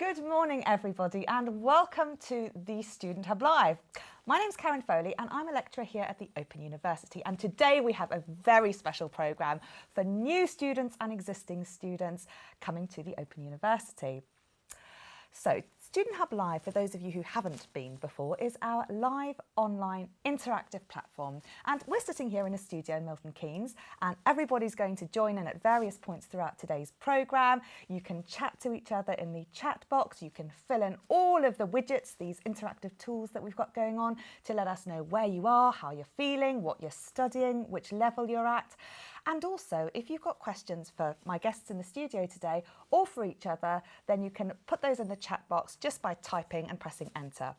Good morning, everybody, and welcome to the Student Hub Live. My name's Karen Foley, and I'm a lecturer here at the Open University. And today we have a very special programme for new students and existing students coming to the Open University. So, Student Hub Live, for those of you who haven't been before, is our live online interactive platform. And we're sitting here in a studio in Milton Keynes, and everybody's going to join in at various points throughout today's programme. You can chat to each other in the chat box. You can fill in all of the widgets, these interactive tools that we've got going on, to let us know where you are, how you're feeling, what you're studying, which level you're at. And also, if you've got questions for my guests in the studio today or for each other, then you can put those in the chat box just by typing and pressing enter.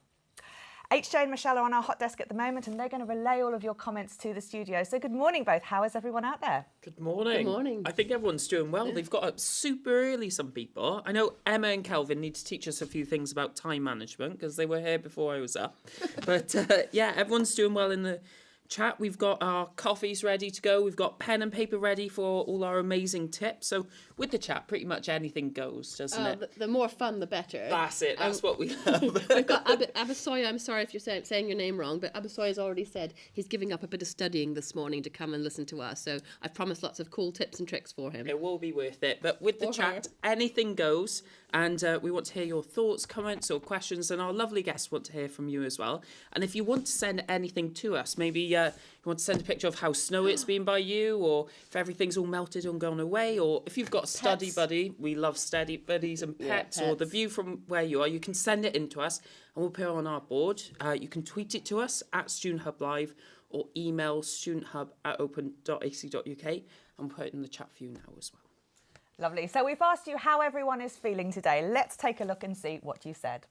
HJ and Michelle are on our hot desk at the moment, and they're going to relay all of your comments to the studio. So good morning, both. How is everyone out there? Good morning. Good morning. I think everyone's doing well. They've got up super early, some people. I know Emma and Kelvin need to teach us a few things about time management because they were here before I was up. But yeah, everyone's doing well in the chat. We've got our coffees ready to go. We've got pen and paper ready for all our amazing tips. So with the chat, pretty much anything goes, doesn't it? The more fun, the better. That's it. That's what we love. We've got Abasoya. I'm sorry if you're saying your name wrong, but Abasoya's already said he's giving up a bit of studying this morning to come and listen to us. So I've promised lots of cool tips and tricks for him. It will be worth it. But with the chat, anything goes. And we want to hear your thoughts, comments or questions. And our lovely guests want to hear from you as well. And if you want to send anything to us, maybe you want to send a picture of how snowy it's been by you, or if everything's all melted and gone away, or if you've got a study buddy, we love study buddies and pets, or the view from where you are, you can send it in to us and we'll put it on our board. You can tweet it to us at Student Hub Live or email studenthub@open.ac.uk and we'll put it in the chat for you now as well. Lovely. So we've asked you how everyone is feeling today. Let's take a look and see what you said.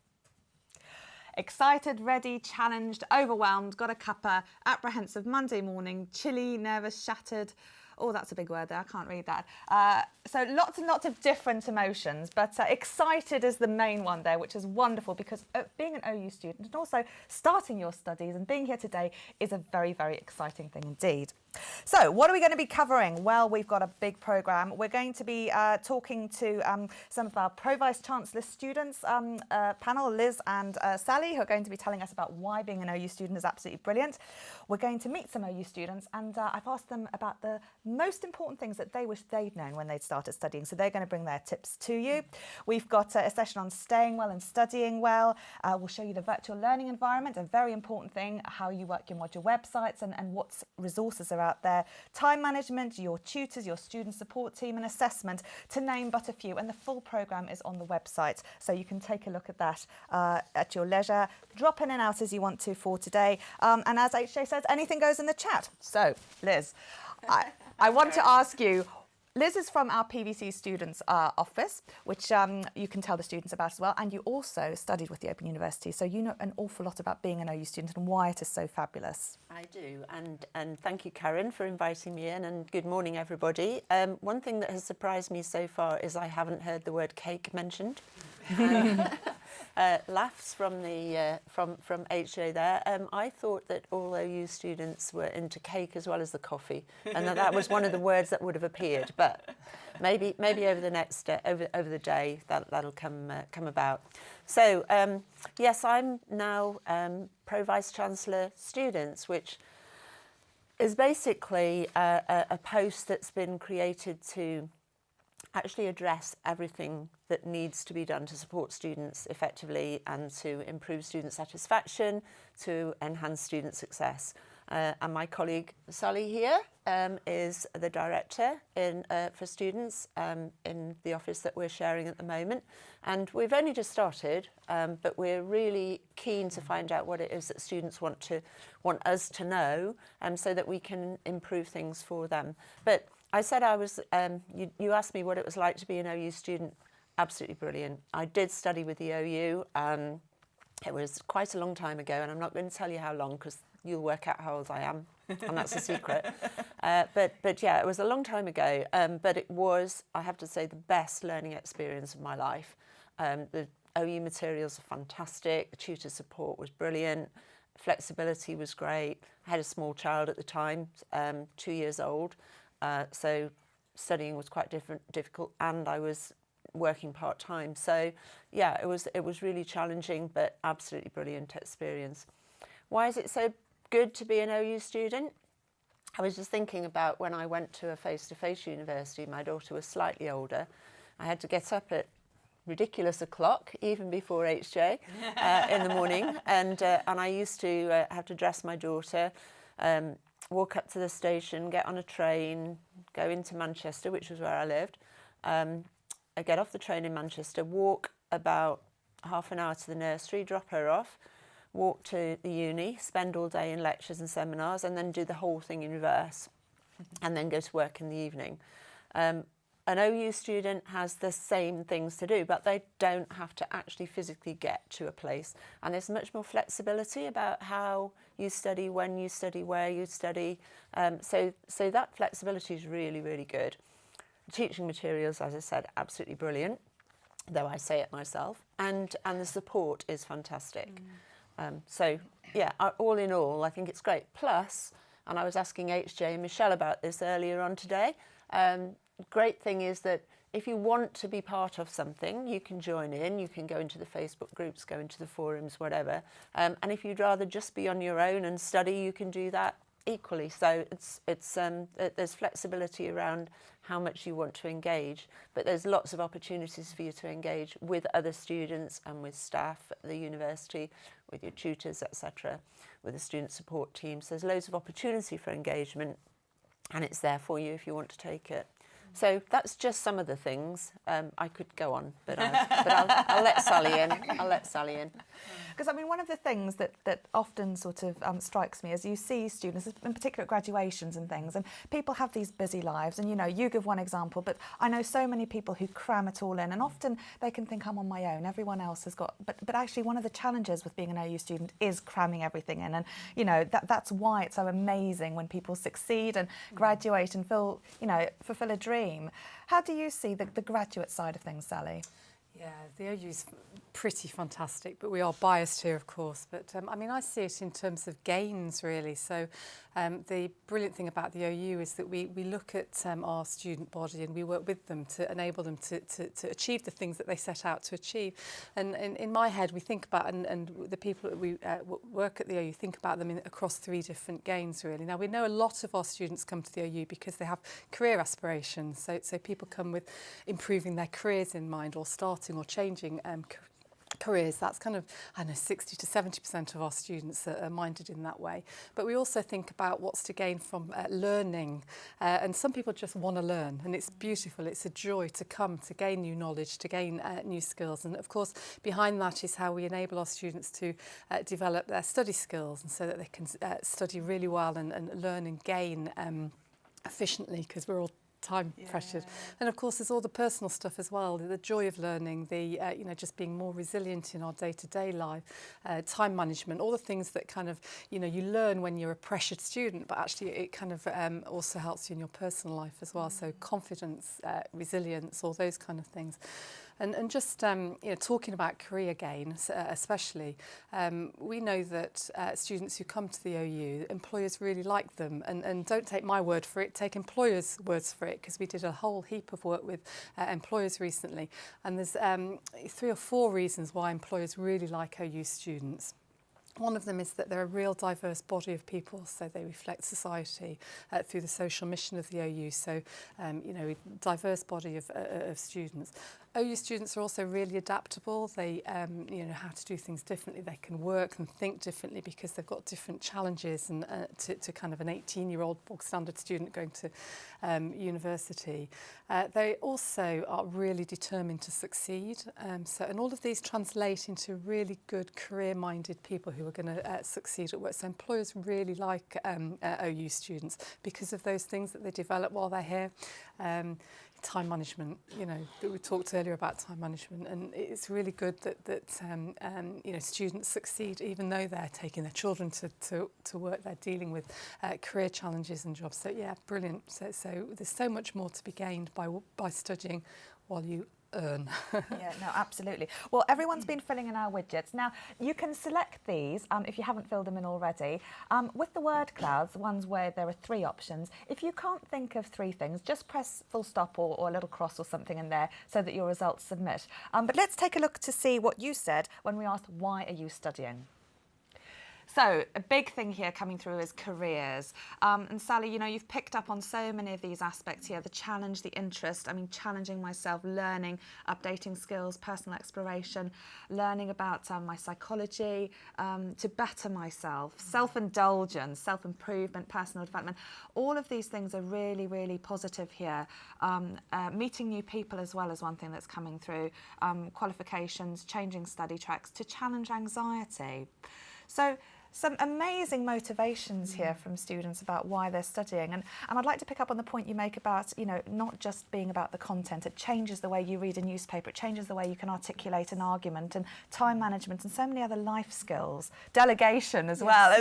Excited, ready, challenged, overwhelmed, got a cuppa, apprehensive, Monday morning, chilly, nervous, shattered. Oh, that's a big word there. I can't read that. So lots and lots of different emotions, but excited is the main one there, which is wonderful because being an OU student and also starting your studies and being here today is a very, very exciting thing indeed. So what are we going to be covering? Well, we've got a big programme. We're going to be talking to some of our Pro Vice Chancellor students panel, Liz and Sally, who are going to be telling us about why being an OU student is absolutely brilliant. We're going to meet some OU students, and I've asked them about the most important things that they wish they'd known when they'd started studying, so they're going to bring their tips to you. We've got a session on staying well and studying well. We'll show you the virtual learning environment, a very important thing, how you work your module websites and what resources are out there. Time management, your tutors, your student support team and assessment, to name but a few. And the full programme is on the website, so you can take a look at that at your leisure. Drop in and out as you want to for today. And as HJ says, anything goes in the chat. So, Liz, I want to ask you, Liz is from our PVC Students office, which you can tell the students about as well. And you also studied with the Open University, so you know an awful lot about being an OU student and why it is so fabulous. I do, and thank you, Karen, for inviting me in, and good morning, everybody. One thing that has surprised me so far is I haven't heard the word cake mentioned. Laughs from HJ there. I thought that all OU students were into cake as well as the coffee, and that was one of the words that would have appeared. But maybe over the next over the day that'll come about. So yes, I'm now Pro Vice Chancellor Students, which is basically a post that's been created to actually address everything that needs to be done to support students effectively and to improve student satisfaction, to enhance student success. And my colleague Sally here is the director for students in the office that we're sharing at the moment. And we've only just started, but we're really keen to find out what it is that students want us to know, so that we can improve things for them. But I said I was, you asked me what it was like to be an OU student. Absolutely brilliant. I did study with the OU. It was quite a long time ago, and I'm not going to tell you how long because you'll work out how old I am, and that's a secret. But yeah, it was a long time ago, but it was, I have to say, the best learning experience of my life. The OU materials are fantastic. The tutor support was brilliant. Flexibility was great. I had a small child at the time, 2 years old. So studying was quite difficult, and I was working part-time. So yeah, it was really challenging, but absolutely brilliant experience. Why is it so good to be an OU student? I was just thinking about when I went to a face-to-face university. My daughter was slightly older. I had to get up at ridiculous o'clock, even before HJ, in the morning, and I used to have to dress my daughter, walk up to the station, get on a train, go into Manchester, which was where I lived. I get off the train in Manchester, walk about half an hour to the nursery, drop her off, walk to the uni, spend all day in lectures and seminars, and then do the whole thing in reverse, and then go to work in the evening. An OU student has the same things to do, but they don't have to actually physically get to a place. And there's much more flexibility about how you study, when you study, where you study. So that flexibility is really, really good. Teaching materials, as I said, absolutely brilliant, though I say it myself. And the support is fantastic. So yeah, all in all, I think it's great. Plus, and I was asking HJ and Michelle about this earlier on today, great thing is that if you want to be part of something, you can join in, you can go into the Facebook groups, go into the forums, whatever. And if you'd rather just be on your own and study, you can do that equally. So there's flexibility around how much you want to engage, but there's lots of opportunities for you to engage with other students and with staff at the university, with your tutors, etc., with the student support teams. There's loads of opportunity for engagement, and it's there for you if you want to take it. So that's just some of the things. I could go on, but I'll let Sally in. I'll let Sally in. Because I mean, one of the things that often sort of strikes me is you see students, in particular at graduations and things, and people have these busy lives. And you know, you give one example, but I know so many people who cram it all in, and often they can think, I'm on my own. Everyone else has got. But actually, one of the challenges with being an OU student is cramming everything in, and you know that's why it's so amazing when people succeed and graduate and fulfil a dream. How do you see the graduate side of things, Sally? Yeah, the OU's pretty fantastic, but we are biased here, of course. But I mean, I see it in terms of gains, really. So the brilliant thing about the OU is that we look at our student body and we work with them to enable them to achieve the things that they set out to achieve. And in my head, we think about, and the people that we work at the OU think about them across three different gains, really. Now, we know a lot of our students come to the OU because they have career aspirations. So people come with improving their careers in mind, or starting or changing careers. That's kind of, I don't know, 60 to 70% of our students are minded in that way. But we also think about what's to gain from learning. And some people just want to learn, and it's beautiful. It's a joy to come, to gain new knowledge, to gain new skills. And of course, behind that is how we enable our students to develop their study skills, and so that they can study really well and learn and gain efficiently, because we're all time pressured. And of course there's all the personal stuff as well, the joy of learning, the just being more resilient in our day-to-day life, time management, all the things that kind of you learn when you're a pressured student, but actually it kind of also helps you in your personal life as well. So confidence, resilience, all those kind of things. And just talking about career gain, especially, we know that students who come to the OU, employers really like them. And don't take my word for it, take employers' words for it, because we did a whole heap of work with employers recently. And there's 3 or 4 reasons why employers really like OU students. One of them is that they're a real diverse body of people, so they reflect society through the social mission of the OU. So, diverse body of students. OU students are also really adaptable. They, know how to do things differently. They can work and think differently because they've got different challenges and to kind of an 18-year-old bog standard student going to university. They also are really determined to succeed. And all of these translate into really good career-minded people who are going to succeed at work. So employers really like OU students because of those things that they develop while they're here. Time management, we talked earlier about time management, and it's really good that students succeed even though they're taking their children to work. They're dealing with career challenges and jobs. So yeah, brilliant. So there's so much more to be gained by studying while you earn. Yeah, no, absolutely. Well, everyone's been filling in our widgets. Now, you can select these if you haven't filled them in already. With the word clouds, ones where there are 3 options, if you can't think of 3 things, just press full stop or a little cross or something in there so that your results submit. But let's take a look to see what you said when we asked, why are you studying? So a big thing here coming through is careers. And Sally, you know, you've picked up on so many of these aspects here, the challenge, the interest, I mean, challenging myself, learning, updating skills, personal exploration, learning about my psychology, to better myself, self-indulgence, self-improvement, personal development. All of these things are really, really positive here. Meeting new people as well as one thing that's coming through, qualifications, changing study tracks, to challenge anxiety. So some amazing motivations here from students about why they're studying. And I'd like to pick up on the point you make about, you know, not just being about the content. It changes the way you read a newspaper. It changes the way you can articulate an argument, and time management and so many other life skills. Delegation as well,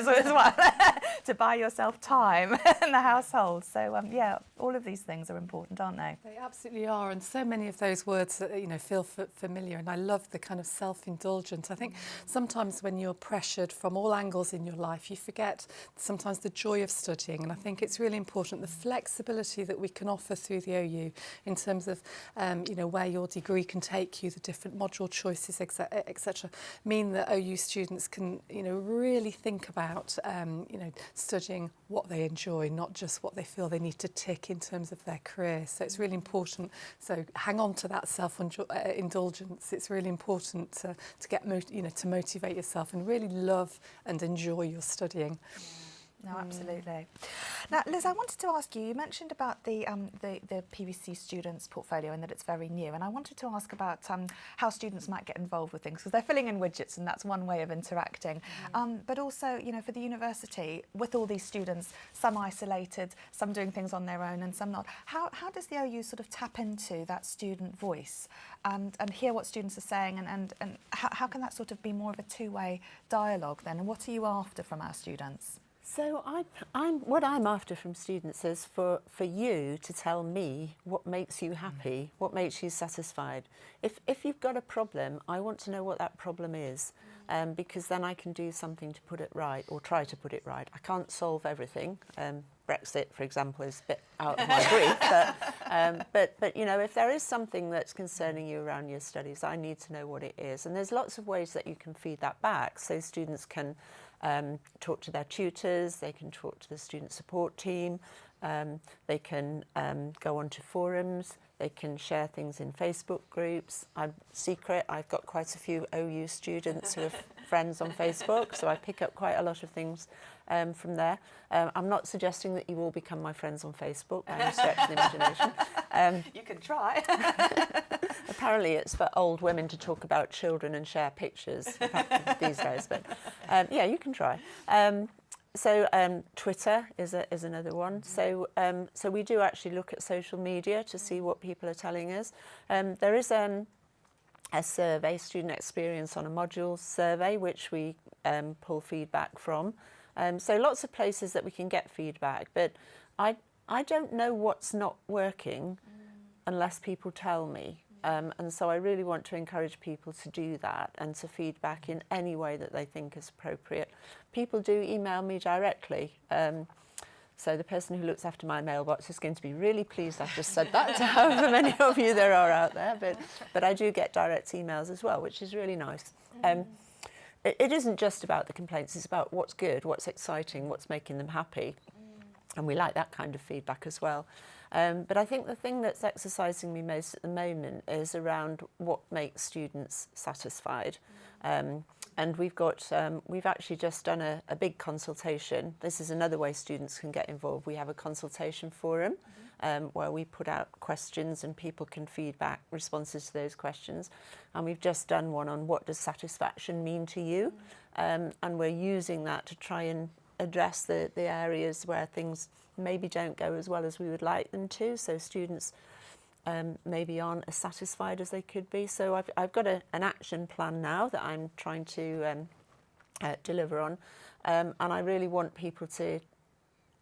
to buy yourself time in the household. So, yeah, all of these things are important, aren't they? They absolutely are, and so many of those words, you know, feel familiar, and I love the kind of self-indulgence. I think sometimes when you're pressured from all angles in your life, you forget sometimes the joy of studying, and I think it's really important the flexibility that we can offer through the OU in terms of you know, where your degree can take you, the different module choices, etc., mean that OU students can, you know, really think about you know, studying what they enjoy, not just what they feel they need to tick in terms of their career. So it's really important. So hang on to that self-indulgence. It's really important to get you know, to motivate yourself and really love and enjoy your studying. No, absolutely. Now, Liz, I wanted to ask you, you mentioned about the PVC Students portfolio and that it's very new, and I wanted to ask about how students might get involved with things, because they're filling in widgets and that's one way of interacting. But also, you know, for the university, with all these students, some isolated, some doing things on their own and some not, how does the OU sort of tap into that student voice and hear what students are saying, and how can that sort of be more of a two-way dialogue then, and what are you after from our students? So what I'm after from students is for you to tell me what makes you happy, what makes you satisfied. If you've got a problem, I want to know what that problem is, because then I can do something to put it right, or try to put it right. I can't solve everything. Brexit, for example, is a bit out of my brief, but you know, if there is something that's concerning you around your studies, I need to know what it is. And there's lots of ways that you can feed that back, so students can talk to their tutors, they can talk to the student support team, they can go onto forums, they can share things in Facebook groups. I've got quite a few OU students who are friends on Facebook, so I pick up quite a lot of things from there. I'm not suggesting that you all become my friends on Facebook by any stretch of the imagination. You can try. Apparently it's for old women to talk about children and share pictures these days, but yeah, you can try. So Twitter is another one. So we do actually look at social media to see what people are telling us. There is a survey, student experience on a module survey, which we pull feedback from. So lots of places that we can get feedback, but I don't know what's not working unless people tell me. And so I really want to encourage people to do that and to feedback in any way that they think is appropriate. People do email me directly. So the person who looks after my mailbox is going to be really pleased I've just said that to however many of you there are out there. But I do get direct emails as well, which is really nice. It isn't just about the complaints, it's about what's good, what's exciting, what's making them happy. And we like that kind of feedback as well. But I think the thing that's exercising me most at the moment is around what makes students satisfied. And we've actually just done a big consultation. This is another way students can get involved. We have a consultation forum where we put out questions and people can feedback responses to those questions. And we've just done one on what does satisfaction mean to you? And we're using that to try and address the areas where things maybe don't go as well as we would like them to. So students maybe aren't as satisfied as they could be. So I've got an action plan now that I'm trying to deliver on, and I really want people to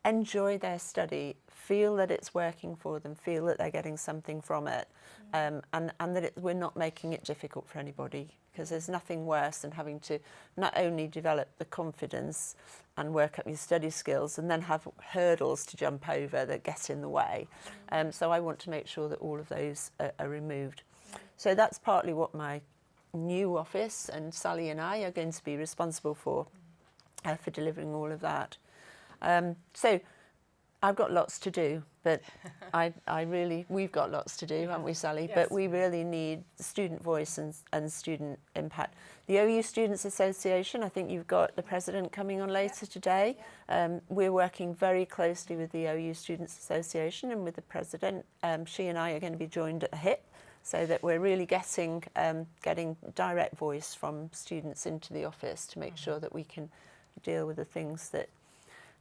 enjoy their study, feel that it's working for them, feel that they're getting something from it, and that we're not making it difficult for anybody, because there's nothing worse than having to not only develop the confidence and work up your study skills and then have hurdles to jump over that get in the way. So I want to make sure that all of those are removed. So that's partly what my new office and Sally and I are going to be responsible for delivering all of that. So I've got lots to do, but we've got lots to do, haven't we, Sally? Yes. But we really need student voice and student impact. The OU Students Association, I think you've got the president coming on later today. We're working very closely with the OU Students Association and with the president. She and I are going to be joined at the hip, so that we're really getting direct voice from students into the office to make sure that we can deal with the things that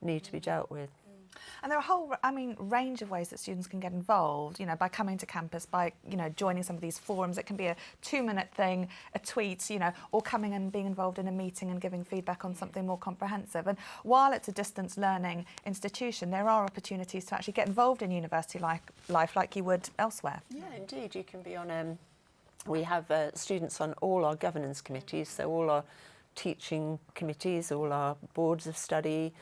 need to be dealt with. And there are a whole, range of ways that students can get involved, by coming to campus, by, joining some of these forums. It can be a 2-minute thing, a tweet, or coming and being involved in a meeting and giving feedback on something more comprehensive. And while it's a distance learning institution, there are opportunities to actually get involved in university life like you would elsewhere. Yeah, indeed. You can be on, we have students on all our governance committees, so all our teaching committees, all our boards of study,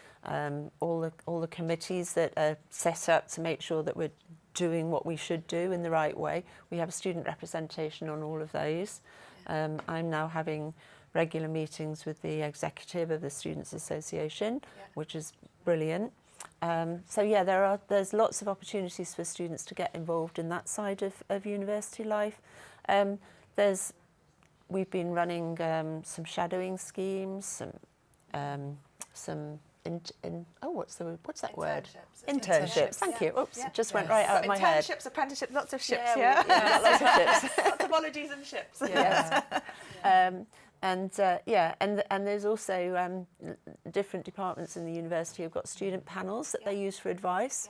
all the committees that are set up to make sure that we're doing what we should do in the right way. We have student representation on all of those. I'm now having regular meetings with the executive of the Students Association, which is brilliant. So yeah, there's lots of opportunities for students to get involved in that side of university life. We've been running some shadowing schemes, what's that word? Internships. Thank you. Oops, it just went right out of my head. Internships, apprenticeships, lots of ships, lots of ships. Lots of ologies and ships. Yes. And there's also different departments in the university have got student panels that they use for advice.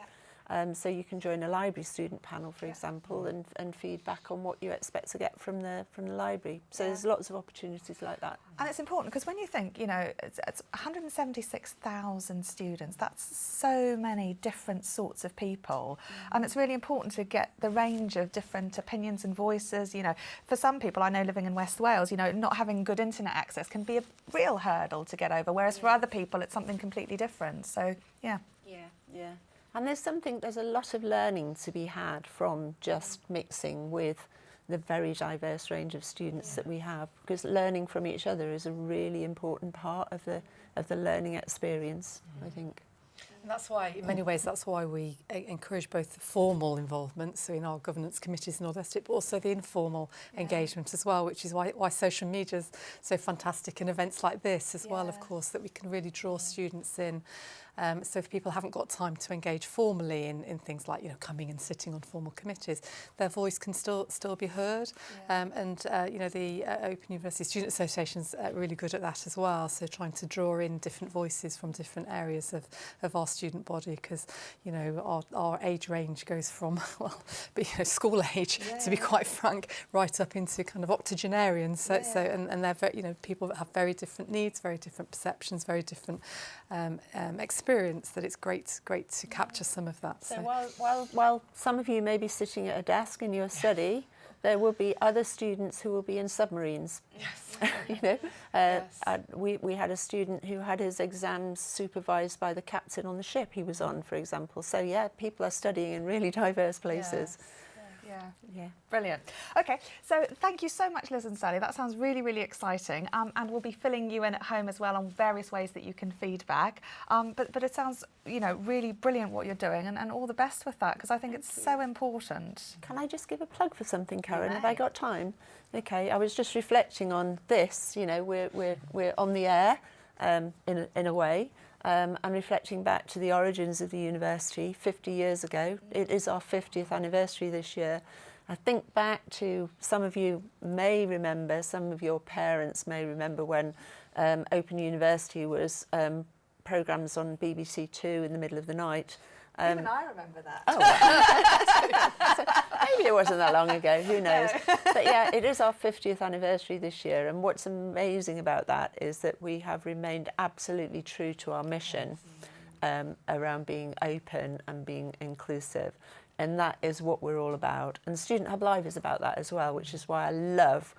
So you can join a library student panel, for example, and feedback on what you expect to get from the library. So there's lots of opportunities like that. And it's important because when you think, it's 176,000 students, that's so many different sorts of people. And it's really important to get the range of different opinions and voices. For some people, I know living in West Wales, not having good internet access can be a real hurdle to get over, whereas for other people, it's something completely different. So, yeah. Yeah. And there's a lot of learning to be had from just mixing with the very diverse range of students that we have, because learning from each other is a really important part of the learning experience, I think. And that's why, in many ways, we encourage both the formal involvement, so in our governance committees and all that, but also the informal engagement as well, which is why social media is so fantastic, and events like this as well, of course, that we can really draw students in. So if people haven't got time to engage formally in things like coming and sitting on formal committees, their voice can still be heard. The Open University Student Association's really good at that as well. So trying to draw in different voices from different areas of our student body, because our age range goes from school age to be quite frank, right up into kind of octogenarians. So and they're very, people that have very different needs, very different perceptions, very different experience, that it's great to capture some of that. So while some of you may be sitting at a desk in your study, there will be other students who will be in submarines. Yes. We had a student who had his exams supervised by the captain on the ship he was on, for example. So yeah, people are studying in really diverse places. Yeah. Brilliant. Okay, so thank you so much, Liz and Sally. That sounds really, really exciting. And we'll be filling you in at home as well on various ways that you can feedback. But it sounds, really brilliant what you're doing, and all the best with that, because I think it's so important. Can I just give a plug for something, Karen? Have I got time? Okay, I was just reflecting on this. We're on the air in a way. And reflecting back to the origins of the university 50 years ago. It is our 50th anniversary this year. I think back to, some of you may remember, some of your parents may remember when Open University was programmes on BBC Two in the middle of the night. Even I remember that. So maybe it wasn't that long ago, who knows. But yeah, it is our 50th anniversary this year, and what's amazing about that is that we have remained absolutely true to our mission. around being open and being inclusive. And that is what we're all about. And Student Hub Live is about that as well, which is why I love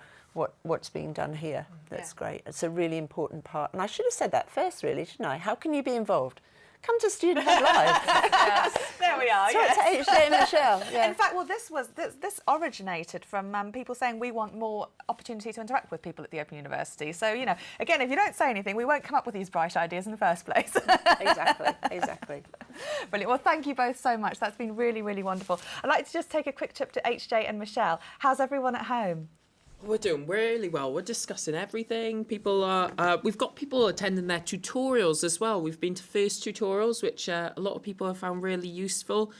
what's being done here. That's great. It's a really important part. And I should have said that first, really, shouldn't I? How can you be involved? Come to Student Hub Live. Yes. There we are. Talk to HJ and Michelle. Yeah. In fact, well, this originated from people saying we want more opportunity to interact with people at the Open University. So, you know, again, if you don't say anything, we won't come up with these bright ideas in the first place. Exactly. Brilliant. Well, thank you both so much. That's been really, really wonderful. I'd like to just take a quick trip to HJ and Michelle. How's everyone at home? We're doing really well. We're discussing everything. People are. We've got people attending their tutorials as well. We've been to first tutorials, which a lot of people have found really useful.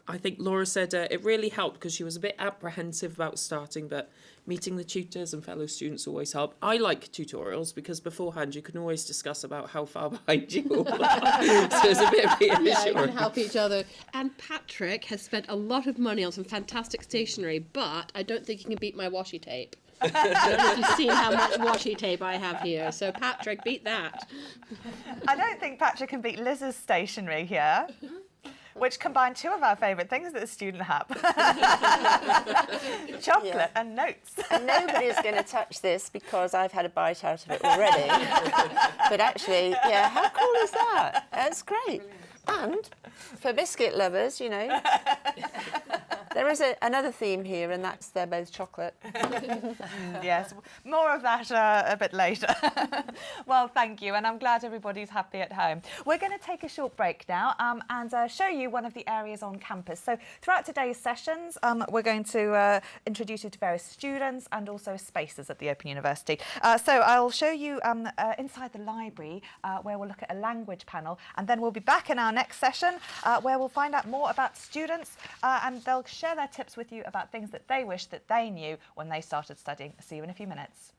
I think Laura said it really helped because she was a bit apprehensive about starting, but meeting the tutors and fellow students always help. I like tutorials because beforehand you can always discuss about how far behind you all are. So it's a bit reassuring. Yeah, you can help each other. And Patrick has spent a lot of money on some fantastic stationery, but I don't think he can beat my washi tape. I don't know if you've seen how much washi tape I have here. So Patrick, beat that. I don't think Patrick can beat Liz's stationery here, which combined two of our favourite things at the Student Hub. Chocolate and notes. And nobody's going to touch this because I've had a bite out of it already. But actually, yeah, how cool is that? That's great. And for biscuit lovers, you know, there is another theme here, and that's they're both chocolate. Yes, more of that a bit later. Well, thank you, and I'm glad everybody's happy at home. We're going to take a short break now and show you one of the areas on campus. So throughout today's sessions, we're going to introduce you to various students and also spaces at the Open University. So I'll show you inside the library where we'll look at a language panel, and then we'll be back in our next session where we'll find out more about students and they'll share their tips with you about things that they wish that they knew when they started studying. See you in a few minutes.